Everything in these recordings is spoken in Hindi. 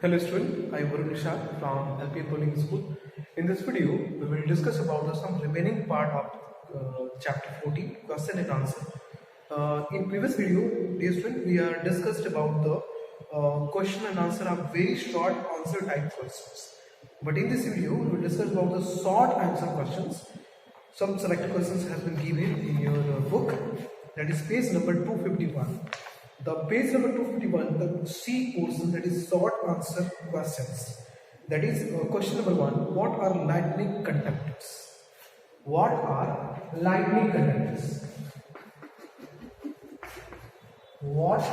Hello student, I am Varun Nishad from LPN Bowling School. In this video, we will discuss about some remaining part of chapter 14, question and answer. In previous video, dear student, we are discussed about the question and answer of very short answer type questions. But in this video, we will discuss about the short answer questions. Some selected questions have been given in your book, that is page number 251. The page number 251, the C portion, that is short answer questions. That is question number 1. What are lightning conductors? What are lightning conductors? What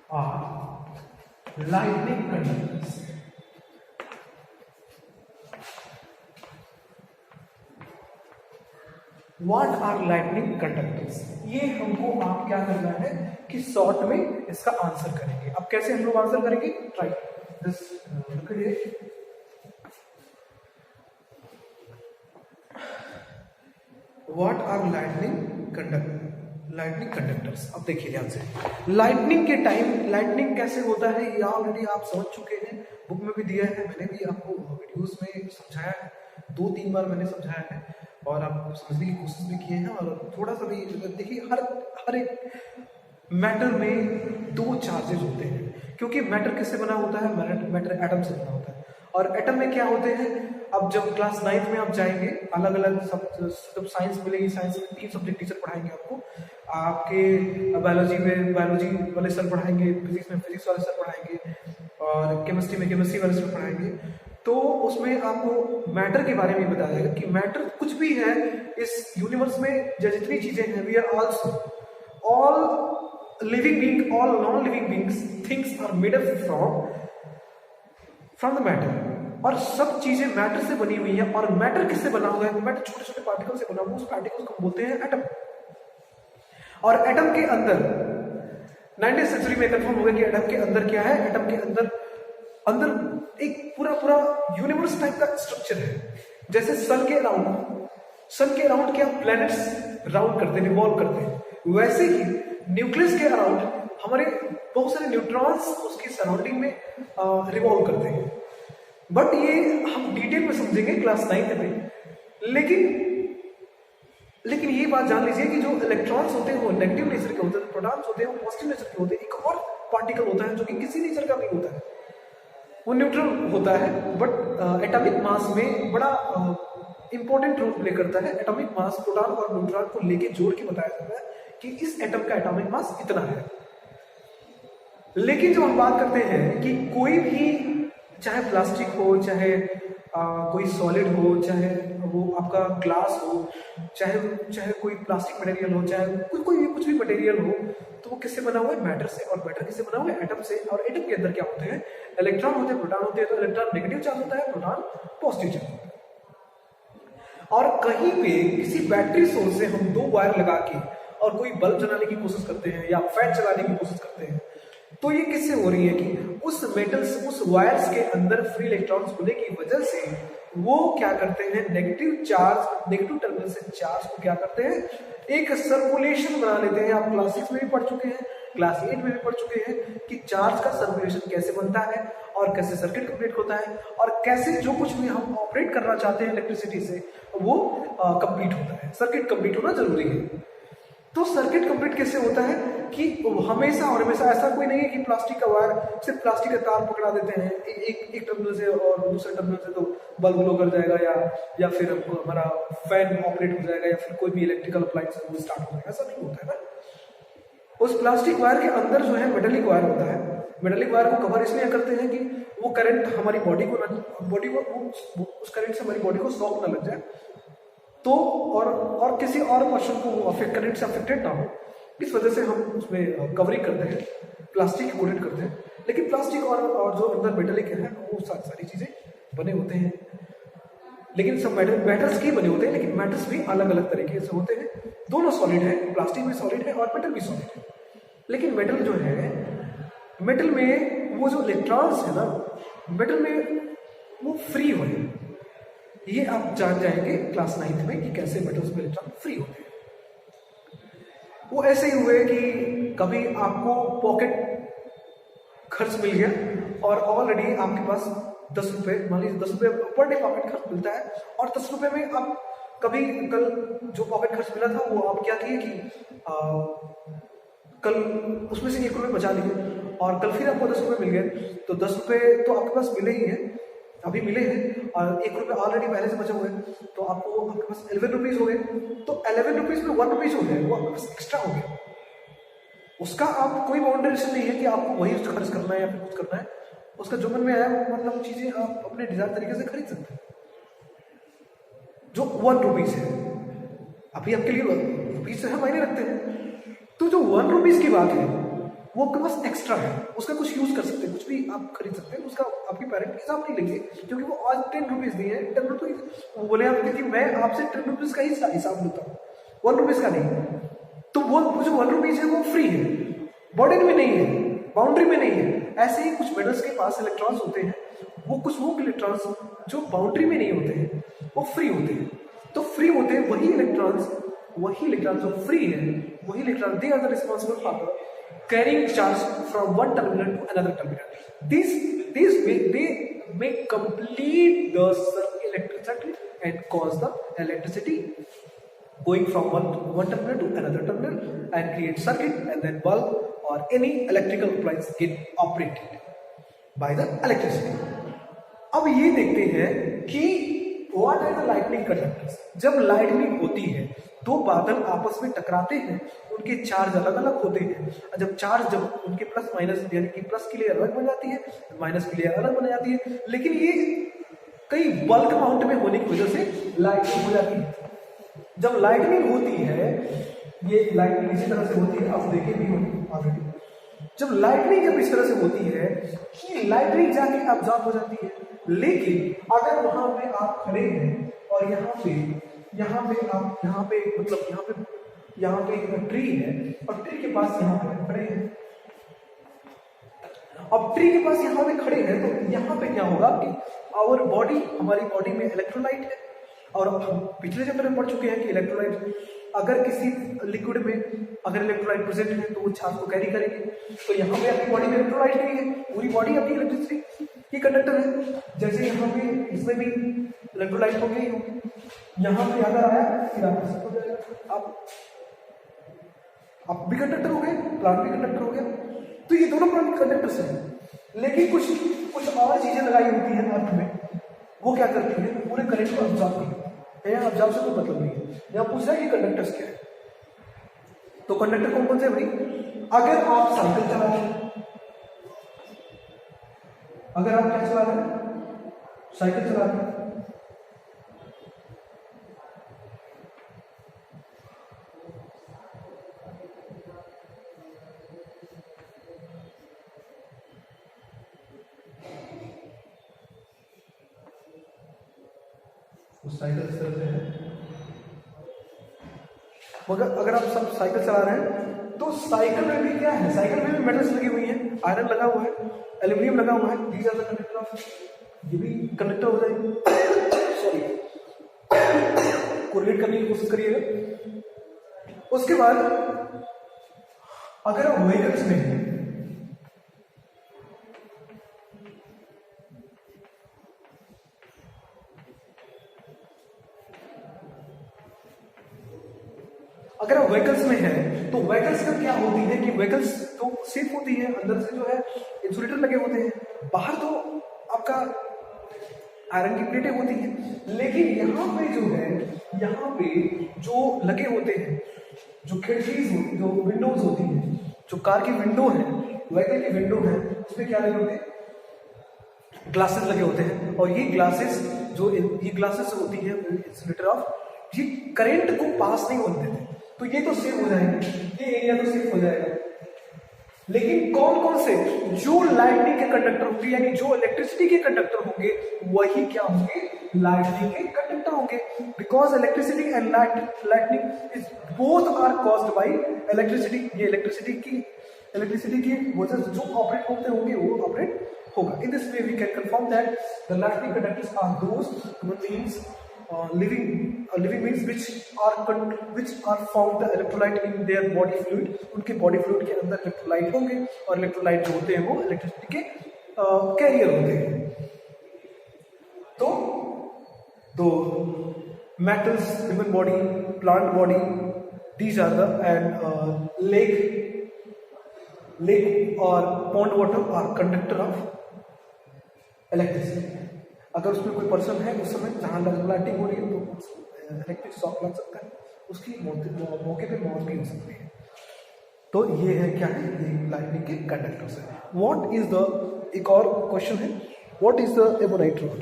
are lightning conductors? What are lightning conductors? ये हमको आप क्या करना है कि शॉर्ट में इसका आंसर करेंगे. अब कैसे हम लोग आंसर करेंगे? Try this. Look at it. What are lightning conductors. अब देखिए ध्यान से. लाइटनिंग के टाइम लाइटनिंग कैसे होता है ये ऑलरेडी आप समझ चुके हैं, बुक में भी दिया है, मैंने भी आपको वीडियोस में समझाया है, 2-3 बार मैंने समझाया है और आप समझने की कोशिश भी किए हैं. और थोड़ा सा भी देखिए, हर एक मैटर में 2 चार्जेस होते हैं, क्योंकि मैटर किससे बना होता है? मैटर एटम से बना होता है. और एटम में क्या होते हैं? अब जब क्लास 9th में आप जाएंगे, अलग अलग जब साइंस मिलेगी, साइंस में 3 सब्जेक्ट टीचर पढ़ाएंगे आपको. आपके बायोलॉजी में बायोलॉजी वाले सर पढ़ाएंगे, फिजिक्स में फिजिक्स वाले सर पढ़ाएंगे, और केमिस्ट्री में केमिस्ट्री वाले सर पढ़ाएंगे. तो उसमें आपको मैटर के बारे में बताया जाएगा कि मैटर कुछ भी है इस यूनिवर्स में, जितनी चीजें हैं, we are also all living being, all non living beings, things are made up from the matter. और सब चीजें मैटर से बनी हुई हैं. और मैटर किससे बना हुआ है? मैटर छोटे छोटे पार्टिकल से बना हुआ है. उस पार्टिकल्स को बोलते हैं एटम. और एटम के अंदर 19th सेंचुरी में कंफर्म हो गया कि एटम के अंदर क्या है. एटम के अंदर एक पूरा यूनिवर्स टाइप का स्ट्रक्चर है. जैसे सन के अराउंड क्या प्लैनेट्स राउंड करते हैं, रिवॉल्व करते हैं, वैसे ही न्यूक्लियस के अराउंड हमारे बहुत सारे न्यूट्रॉन्स उसकी सराउंडिंग में रिवॉल्व करते हैं. बट ये हम डिटेल में समझेंगे क्लास 9th में. लेकिन ये बात जान लीजिए कि जो इलेक्ट्रॉन्स होते हैं वो नेगेटिव नेचर के होते हैं, प्रोटॉन्स होते हैं वो पॉजिटिव नेचर के होते हैं. एक और पार्टिकल होता है जो कि किसी नेचर का नहीं होता है, वो न्यूट्रल होता है, बट एटॉमिक मास में बड़ा इंपॉर्टेंट रोल प्ले करता है. एटॉमिक मास प्रोटॉन और न्यूट्रॉन को लेके जोड़ के बताया जाता है कि इस एटम का एटॉमिक मास इतना है. लेकिन जब हम बात करते हैं कि कोई भी, चाहे प्लास्टिक हो, चाहे कोई सॉलिड हो, चाहे वो आपका ग्लास हो, चाहे कोई प्लास्टिक मटेरियल हो, चाहे कुछ भी मटेरियल हो, तो वो किससे बना हुआ है? मैटर से. और मैटर किससे बना हुआ है? एटम से. और एटम के अंदर क्या होते हैं? इलेक्ट्रॉन होते हैं, प्रोटॉन होते हैं. तो इलेक्ट्रॉन नेगेटिव चार्ज होता है, प्रोटॉन पॉजिटिव चार्ज होता है. और कहीं पे किसी बैटरी सोर्स से हम 2 वायर लगा के और कोई बल्ब जलाने की कोशिश करते हैं या फैन चलाने की कोशिश करते हैं, तो ये किससे हो रही है कि उस मेटल्स, उस वायर्स के अंदर फ्री इलेक्ट्रॉन्स होने की वजह से वो क्या करते हैं? नेगेटिव टर्मिनल से चार्ज को क्या करते हैं? एक सर्कुलेशन बना लेते हैं. आप क्लास 6 में भी पढ़ चुके हैं, क्लास 8 में भी पढ़ चुके हैं कि चार्ज का सर्कुलेशन कैसे बनता है और कैसे सर्किट कंप्लीट होता है और कैसे जो कुछ भी हम ऑपरेट करना चाहते हैं इलेक्ट्रिसिटी से वो कंप्लीट होता है. सर्किट कंप्लीट होना जरूरी है. तो सर्किट कंप्लीट कैसे होता है कि हमेशा ऐसा कोई नहीं है कि प्लास्टिक का वायर, सिर्फ प्लास्टिक का तार पकड़ा देते हैं एक टर्मिनल से और दूसरे टर्मिनल से तो बल्ब ग्लो कर जाएगा या फिर हमारा फैन ऑपरेट हो जाएगा या फिर कोई भी इलेक्ट्रिकल अप्लायंस वो स्टार्ट हो जाएगा. ऐसा नहीं होता है ना. उस प्लास्टिक वायर के अंदर जो है मेटालिक वायर होता है. मेटालिक वायर को कवर इसलिए करते हैं कि वो करंट हमारी बॉडी को उस करंट से हमारी बॉडी को शॉक ना लग जाए, तो और किसी और पर्सन को वो करंट से अफेक्टेड ना हो. इस वजह से हम उसमें कवरिंग करते हैं, प्लास्टिक कोटेड करते हैं. लेकिन प्लास्टिक और जो अंदर मेटालिक है वो सारी चीजें बने होते हैं. लेकिन सब मैटर्स के बने होते हैं, लेकिन मैटर्स भी अलग अलग तरीके से होते हैं. दोनों सॉलिड है, प्लास्टिक भी सॉलिड है और मेटल भी सॉलिड है. लेकिन मेटल जो है, मेटल में वो जो इलेक्ट्रॉन्स है ना, मेटल में वो फ्री हो है. ये आप जान जाएंगे क्लास 9th में कि कैसे मेटल्स में इलेक्ट्रॉन फ्री होते हैं. वो ऐसे ही हुए कि कभी आपको पॉकेट खर्च मिल गया और ऑलरेडी आपके पास 10 रुपए, मान लीजिए 10 रुपए पर डे पॉकेट खर्च मिलता है, और 10 रुपए में आप कभी कल जो पॉकेट खर्च मिला था वो आप क्या किए कि कल उसमें से 1 रुपये बचा लिए और कल फिर आपको 10 रुपये मिल गए, तो 10 रुपये तो आपके पास मिले ही हैं, अभी मिले हैं, और 1 रुपये ऑलरेडी पहले से बचे हुए हैं, तो आपके पास 11 रुपीज हो गए। तो 11 रुपीज में 1 रुपीज हो गए, वो आपके पास एक्स्ट्रा हो गया। उसका आप कोई बाउंड्रेशन नहीं है कि आपको वही खर्च करना है या फिर कुछ करना है, उसका जो मन में आया वो मतलब चीजें आप अपने डिजायर तरीके से खरीद सकते हैं। जो 1 रुपीज है, अभी आपके लिए रुपीज से मायने रखते हैं, तो जो 1 रुपीज की बात है वो आपके पास एक्स्ट्रा है, उसका कुछ यूज कर सकते हैं, कुछ भी आप खरीद सकते हैं, उसका आपके पेरेंट हिसाब नहीं लेंगे, क्योंकि वो आज 10 रुपीज दिए हैं, 10 रुपीज वो बोले आपके कि मैं आपसे 10 रुपीज का ही हिसाब लेता हूँ, 1 रुपीज का नहीं। तो वो जो 1 रुपीज है वो फ्री है, बर्डन में नहीं है, बाउंड्री में नहीं है। ऐसे ही कुछ मेटल्स के पास इलेक्ट्रॉन्स होते हैं, वो इलेक्ट्रॉन्स जो बाउंड्री में नहीं होते हैं वो फ्री होते हैं। तो फ्री होते हैं वही इलेक्ट्रॉन्स जो फ्री है, वही electron they are the responsible for carrying charge from one terminal to another terminal. They may complete the electric circuit and cause the electricity going from one terminal to another terminal and create circuit, and then bulb or any electrical appliance get operated by the electricity. अब ये देखते हैं कि what are the lightning conductors. जब लाइटनिंग होती है दो बादल आपस में टकराते हैं, उनके चार्ज अलग अलग होते हैं, जब उनके प्लस माइनस यानी कि प्लस की लेयर अलग बन जाती है, माइनस की लेयर अलग बन जाती है, लेकिन ये कई बल्क अमाउंट में होने की वजह से लाइटनिंग हो जाती है। जब लाइटनिंग होती है, ये लाइटनिंग इसी तरह से होती है, आप देखे भी होंगे ऑलरेडी। जब लाइटनिंग इस तरह से होती है कि लाइटनिंग जाके ऑब्जॉर्ब हो जाती है, लेकिन अगर वहां पे आप खड़े हैं और यहाँ पे एक ट्री है और ट्री के पास यहाँ पे खड़े हैं, अब ट्री के पास यहाँ पे खड़े हैं, तो यहाँ पे क्या होगा कि हमारी बॉडी में इलेक्ट्रोलाइट है, और हम पिछले चैप्टर में पढ़ चुके हैं कि इलेक्ट्रोलाइट अगर किसी लिक्विड में अगर इलेक्ट्रोलाइट प्रेजेंट है तो वो चार्ज को कैरी करेगी। तो यहाँ पे आपकी बॉडी में इलेक्ट्रोलाइट नहीं है, पूरी बॉडी आपकी इलेक्ट्रिसिटी की कंडक्टर है। जैसे यहाँ पे इसमें भी इलेक्ट्रोलाइट हो गई, यहाँ पे अगर आया फिर आप भी कंडक्टर हो गए, प्लांट भी कंडक्टर हो गया। तो ये दोनों प्लांट कंडक्टर्स हैं, लेकिन कुछ और चीजें लगाई होती है अर्थ में, वो क्या करती है, पूरे करंट को ऑब्जॉर्ब करती है। यहाँ ऑब्जॉर्ब से कोई मतलब नहीं है, यहाँ पूछ रहा है कि कंडक्टर्स क्या है। तो कंडक्टर कौन कौन से भाई, अगर आप साइकिल चला रहे हैं, अगर आप क्या चला रहे हैं, साइकिल चला रहे हैं, साइकिल इस तरह से है, मगर अगर आप सब साइकिल चला रहे हैं तो साइकिल में भी क्या है, साइकिल में भी मेटल्स लगी हुई है, आयरन लगा हुआ है, एल्यूमिनियम लगा हुआ है, these are the conductor of, ये भी कंडक्टर हो जाएगी। सॉरी, कोरिलेट करने की कोशिश करिएगा। उसके बाद अगर आप व्हीकल्स में हैं, अगर आप व्हीकल्स में हैं तो व्हीकल्स में क्या होती है कि व्हीकल्स तो सेफ होती है, अंदर से जो है इंसुलेटर लगे होते हैं, बाहर तो आपका आयरन की प्लेटें होती हैं, लेकिन यहाँ पे जो है, यहाँ पे जो लगे होते हैं, जो खिड़की जो विंडोज होती है, जो कार की विंडो है, व्हीकल की विंडो है, उसमें क्या लगे होते हैं, ग्लासेस लगे होते हैं। और ये ग्लासेस होती है इंसुलेटर ऑफ, ये करंट को पास नहीं होने देते, तो ये तो सेफ हो जाएंगे, ये एरिया तो सेफ हो जाएगा। लेकिन कौन कौन से, जो लाइटनिंग के कंडक्टर होंगे, यानी जो इलेक्ट्रिसिटी के कंडक्टर होंगे, वही क्या होंगे, लाइटनिंग के कंडक्टर होंगे। Because electricity and lightning is both are caused by electricity. ये इलेक्ट्रिसिटी की वजह से जो ऑपरेट होते होंगे वो ऑपरेट होगा। In this way we can confirm that the lightning conductors are those human beings living means which are found the electrolyte in their body fluid, उनके बॉडी फ्लूइड के अंदर इलेक्ट्रोलाइट होंगे और इलेक्ट्रोलाइट जो होते हैं वो इलेक्ट्रिसिटी के कैरियर होते हैं। तो metals, human body, plant body, these are the and lake or pond water are conductor of electricity। अगर उसमें कोई पर्सन है उस समय जहाँ लाइटिंग हो रही है तो इलेक्ट्रिक शॉक लग सकता है, उसकी मौके पे मौत भी हो सकती है। तो ये है क्या है, ये लाइटनिंग के कंडक्टर्स है। व्हाट इज द, एक और क्वेश्चन है, what is the ebonite rod?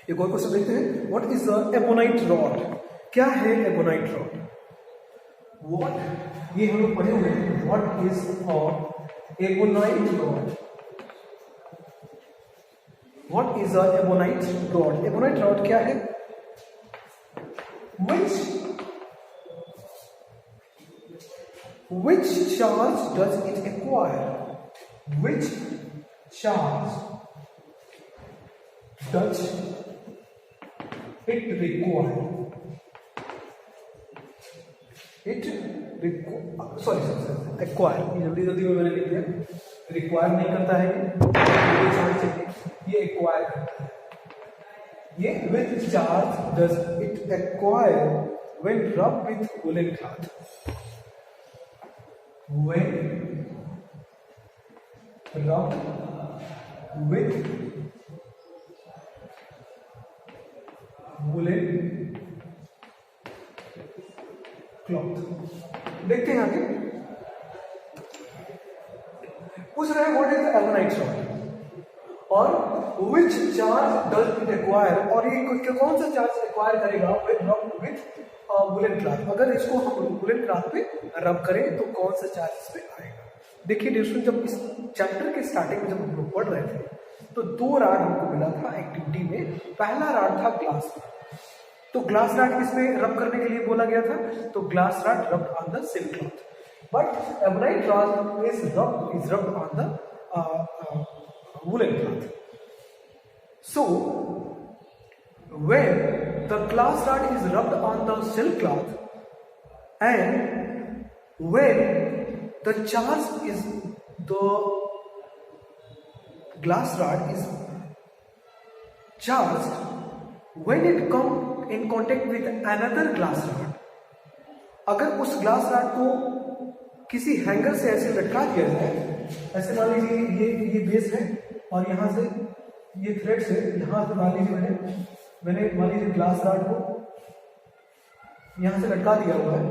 एक और क्वेश्चन देखते हैं, what is the ebonite rod? क्या है एबोनाइट रॉड? व्हाट, ये हम लोग पढ़े हुए हैं, what is ebonite rod? What is the ebonite rod? Ebonite rod क्या है? which charge does it acquire? Which charge does it require? acquire, जल्दी जल्दी में मैंने लिख दिया, रिक्वायर नहीं करता है ये एक्वायर करता है। ये which charge does it acquire when rubbed with woolen cloth? When rubbed with woolen cloth। देखते हैं आगे, पूछ रहे हैं what is the ebonite rod और which charge does it acquire, और ये कौन सा चार्ज एक्वायर करेगा विथ वुलन क्लॉथ? अगर इसको हम वुलन क्लॉथ पे रब करें तो कौन सा चार्ज इस पे आएगा? देखिए डिस्टूडेंट, जब इस चैप्टर के स्टार्टिंग में जब हम लोग पढ़ रहे थे तो दो राड हमको मिला था एक्टिविटी में। पहला राड था ग्लास राड, तो ग्लास राड इसमें रब करने के लिए बोला गया था, तो glass rod rubbed on the silk cloth, but ebonite rod is rubbed on the woolen cloth. So when the glass rod is rubbed on the silk cloth and when the glass rod is charged when it come in contact with another glass rod, अगर उस ग्लास रॉड को किसी हैंगर से ऐसे लटका दिया जाए, ऐसे मान लीजिए ये बेस है और यहाँ से ये थ्रेड से यहाँ से मान लीजिए मैंने मान लीजिए ग्लास रॉड को यहाँ से लटका दिया हुआ है।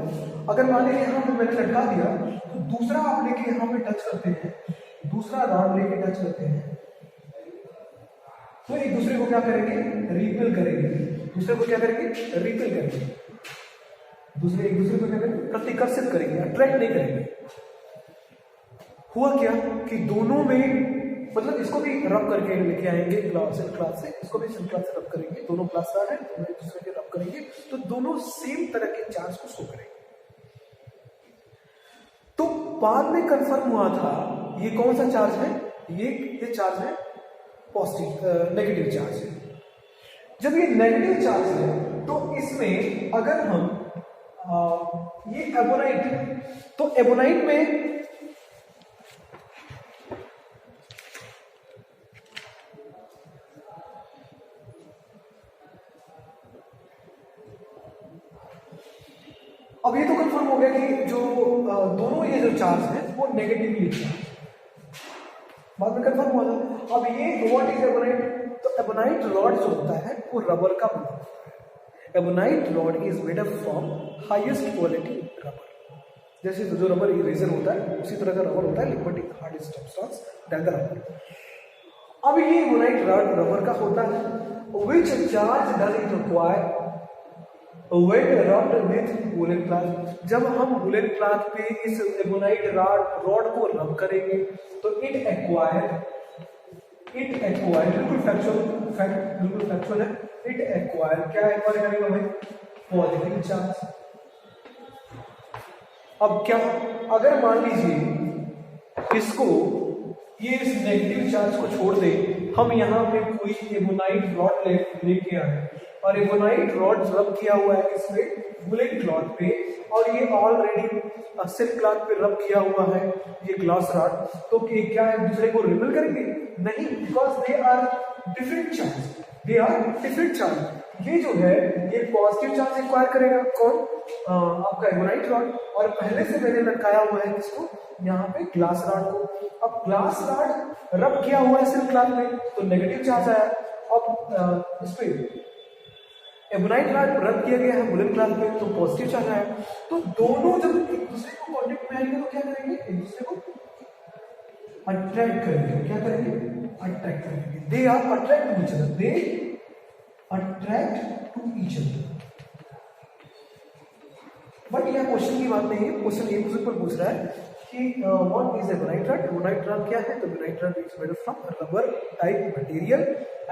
अगर मान लीजिए यहाँ पे मैंने लटका दिया तो दूसरा आप लेके यहाँ पे टच करते हैं, दूसरा रॉड लेके टच करते हैं तो एक दूसरे को क्या करेंगे, रिपेल करेंगे। दूसरे को क्या करेंगे, रिपेल करेंगे। दूसरे एक दूसरे को क्या करेंगे, प्रतिकर्षित करेंगे, अट्रैक्ट नहीं करेंगे। हुआ क्या कि दोनों में मतलब इसको भी रब करके लेके आएंगे सिल्क क्लॉथ से, इसको भी सिल्क क्लॉथ से रब करेंगे, दोनों ग्लास रॉड है, दोनों एक दूसरे के रब करेंगे तो दोनों सेम तरह के चार्ज को शो करेंगे। तो बाद में कंफर्म हुआ था ये कौन सा चार्ज है, ये चार्ज है पॉजिटिव, नेगेटिव चार्ज है। जब ये नेगेटिव चार्ज है तो इसमें अगर हम ये एबोनाइट है तो एबोनाइट में अब ये तो कंफर्म हो गया कि जो दोनों ये जो चार्ज है वो नेगेटिवली चार्ज, बाद में कंफर्म हुआ था। अब ये व्हाट इज एबोनाइट, तो एबोनाइट रॉड जो होता है वो रबर का बना होता है। Ebonite rod is made up from highest quality rubber. जैसे जो रबर इरेजर होता है उसी तरह का रबर होता है, liquid hard substance than the rubber. अब ये एबोनाइट रॉड रबर का होता है। Which charge does it require when rubbed with woolen cloth? जब हम वुलन क्लॉथ पे इस एबोनाइट रॉड को रब करेंगे तो इट एक्वायर बिल्कुल फैक्चुअल है, इट एक्वायर, क्या एक्वायर करेगा भाई? Positive charge. अब क्या, अगर मान लीजिए इसको, ये इस नेगेटिव चार्ज को छोड़ दे, हम यहाँ पे कोई एबोनाइट रॉड लेके आए और एबोनाइट रॉड रब किया हुआ है इसमें वुलन क्लॉथ पे, और ये ऑलरेडी सिल्क क्लॉथ पे रब किया हुआ है ये ग्लास रॉड, तो क्या एक दूसरे को रिपल करेंगे? नहीं, because they are different charge, they are different charge. ये जो है ये पॉजिटिव चार्ज एक्वायर करेगा, कौन? आपका एबोनाइट रॉड, और पहले से मैंने लटकाया हुआ है किसको? यहाँ पे ग्लास रॉड को। अब ग्लास रॉड रब किया हुआ है सिल्क क्लॉथ में तो नेगेटिव चार्ज आया। अब इस पे एबोनाइट रॉड रब किया गया है वुलन क्लॉथ में तो पॉजिटिव चार्ज आया। तो दोनों जब एक दूसरे को कांटेक्ट में आएंगे तो क्या करेंगे? एक दूसरे को अट्रैक्ट करेंगे। क्या करेंगे? अट्रैक्ट करेंगे। They are attract to each other, they attract to each other. But यह क्वेश्चन की बात नहीं है, क्वेश्चन एक दूसरे पर पूछ रहा है कि what is ebonite rod? Ebonite rod क्या है? तो ebonite rod is made from rubber type material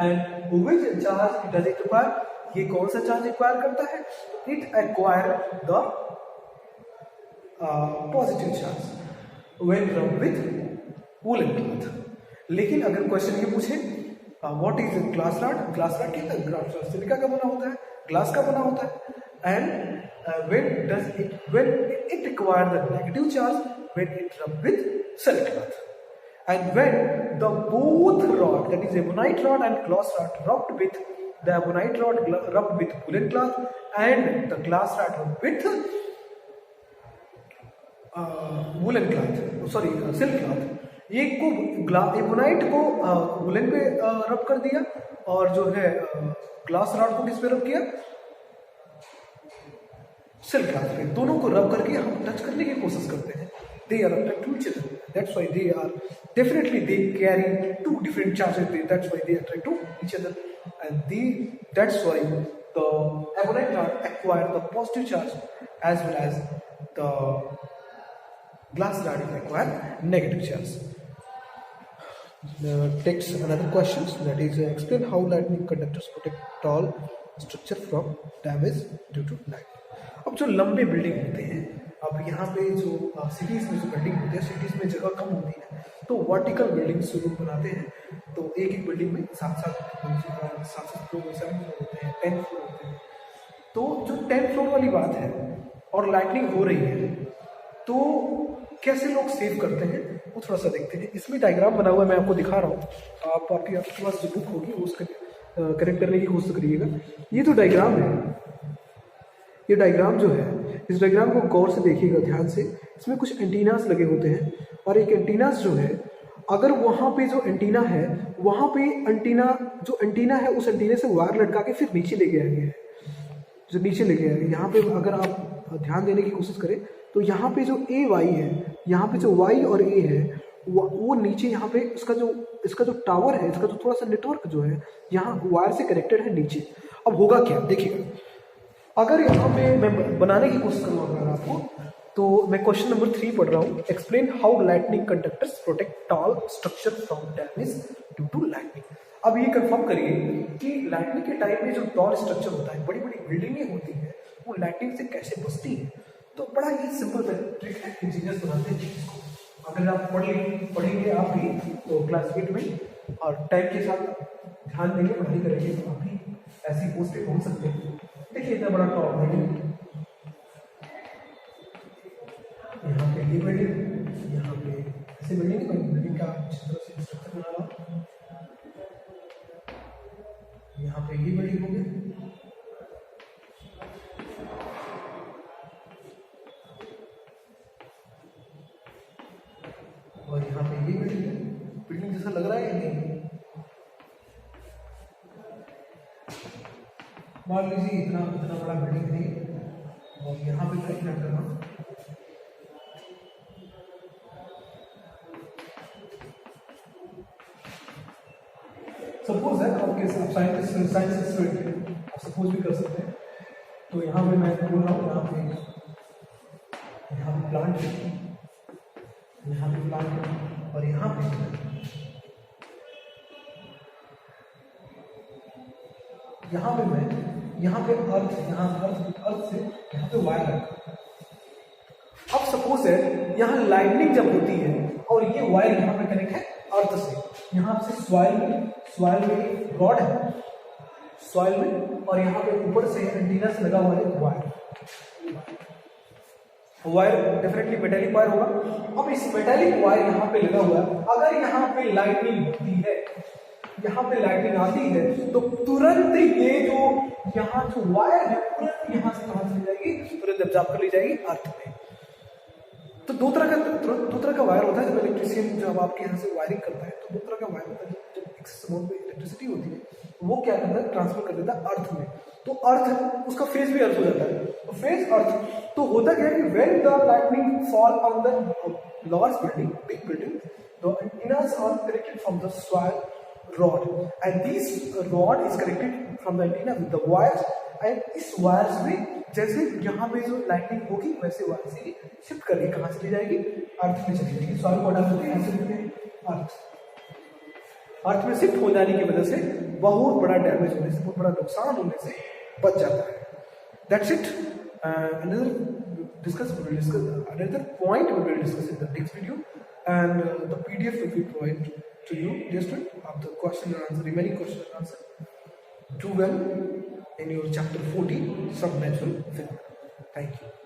and which charge does it require? ये कौन सा चार्ज एक्वायर करता है? It acquire the positive charge when rubbed with woollen cloth. लेकिन अगर क्वेश्चन ये पूछे what is glass rod? Glass rod क्या है? ग्लास रॉड सिलिका का बना होता है, ग्लास का बना होता है। And when it require the negative charge when it rub with silk cloth, and when the both rod, that is ebonite rod and glass rod, rubbed with the ebonite rod rubbed with woolen cloth and the glass rod rubbed with woollen cloth, sorry silk cloth, ये को एबोनाइट को वुलन पे रब कर दिया और जो है ग्लास रॉड को किस पे रब किया? सिल्क क्लॉथ पे। दोनों को रब करके हम टच करने की कोशिश करते हैं। They are attracted to each other. That's why they are definitely they carry two different charges. That's why they attract to each other, and that's why the ebonite rod acquire the positive charge as well as the glass rod acquire negative charge. Takes another question, that is explain how lightning conductors protect tall structure from damage due to lightning. अब जो लंबे बिल्डिंग होते हैं, अब यहाँ पे जो सिटीज में जो बिल्डिंग होती है, सिटीज में जगह कम होती है तो वर्टिकल बिल्डिंग जो लोग बनाते हैं तो एक एक बिल्डिंग में सात सात फ्लोर होते हैं, 10 फ्लोर होते हैं। तो जो 10 फ्लोर वाली बात है और लाइटनिंग हो रही है तो कैसे लोग सेव करते हैं वो थोड़ा सा देखते हैं। इसमें डायग्राम बना हुआ है, मैं आपको दिखा रहा हूँ। आपके पास जो बुक होगी उसका करेक्ट करने की कोशिश करिएगा। ये तो डायग्राम है, ये डायग्राम जो है, इस डायग्राम को गौर से देखिएगा ध्यान से। इसमें कुछ एंटीनास लगे होते हैं और एक एंटीनास जो है, अगर वहाँ पे जो एंटीना है वहाँ पे जो एंटीना है उस एंटीने से वायर लटका के फिर नीचे लेके आएंगे, जो नीचे लेके आएंगे। यहाँ पे अगर आप ध्यान देने की कोशिश करें तो यहाँ पे जो ए वाई है, यहाँ पे जो वाई और ए है वो नीचे, यहाँ पे इसका जो टावर है, इसका जो थोड़ा सा नेटवर्क जो है यहाँ वायर से कनेक्टेड है नीचे। अब होगा क्या देखिएगा, अगर यहाँ पे मैं बनाने की कोशिश करूँगा अगर आपको, तो मैं क्वेश्चन नंबर 3 पढ़ रहा हूँ। Explain how lightning conductors protect tall structure from damage due to lightning. अब ये कंफर्म करिए कि लाइटनिंग के टाइम में जो टॉल स्ट्रक्चर होता है, बड़ी बड़ी बिल्डिंगें होती हैं, वो लाइटनिंग से कैसे बचती है। तो बड़ा ही सिंपल ट्रिक है, इंजीनियर्स बनाते हैं इसको। अगर आप पढ़ेंगे आप भी तो क्लास 8 में, और टाइम के साथ ध्यान देंगे, पढ़ाई करेंगे तो आप भी ऐसी पोस्ट पे पहुंच सकते हैं। देखिए इतना बड़ा टॉप बिल्डिंग, यहाँ पे ये बिल्डिंग, यहाँ पे ऐसे बिल्डिंग का अच्छी तरह से स्ट्रक्चर बना हुआ, यहाँ पे ये बिल्डिंग हो गई, और यहाँ पे ये बिल्डिंग जैसा लग रहा है या नहीं? मान लीजिए इतना बड़ा बिल्डिंग है और यहाँ पे लाइट लग रहा है। सपोज है आपके साइंस स्टूडेंट, आप सपोज भी कर सकते हैं। तो यहाँ पे मैं बोल रहा हूँ, यहाँ पे प्लांट है, यहाँ पे प्लांट है, और यहाँ पे यहाँ पे मैं, यहाँ पे अर्थ, यहाँ अर्थ से यहाँ पे वायर रखा। अब सपोज है यहाँ लाइटनिंग जब होती है और ये वायर यहाँ पे कनेक्ट है अर्थ से, यहाँ से सॉइल में रॉड है, सॉइल में, और यहाँ पे ऊपर से एंटीना से लगा हुआ है वायर डेफिनेटली मेटेलिक वायर होगा। अब इस मेटेलिक वायर यहाँ पे लगा हुआ है, अगर यहाँ पे लाइटनिंग होती है, यहाँ पे लाइटनिंग आती है, तो तुरंत ये जो यहाँ जो वायर है तुरंत यहाँ से कहां चली जाएगी, तुरंत एब्जॉर्ब कर ली जाएगी अर्थ में। तो दो तरह का वायर होता है। जब इलेक्ट्रिशियन जब आपके यहाँ से वायरिंग करता है तो दो तरह का वायर होता है। जब एक्सेस अमाउंट में इलेक्ट्रिसिटी होती है वो क्या करता है, ट्रांसफर कर देता है अर्थ में, तो अर्थ उसका फेज भी अर्थ हो जाता है। तो फेज अर्थ तो होता क्या है कि when the lightning fall on the large building, big building, the antennas are connected from the soil rod and this rod is connected from the antenna with the wires, and इस वायर्स में जैसे यहाँ पे जो लाइटनिंग होगी वैसे वायर से शिफ्ट करके कहाँ चली जाएगी, अर्थ में चली जाएगी। सॉइल को हटा अर्थ में शिफ्ट हो जाने की वजह से बहुत बड़ा डैमेज होने से, बहुत बड़ा नुकसान होने से बच जाता है। That's it. another point we will discuss in the next video, and the PDF will be provided to you, dear student, of the question and answer, remaining question and answer. Do well in your chapter 14, Some Natural Phenomena. Thank you.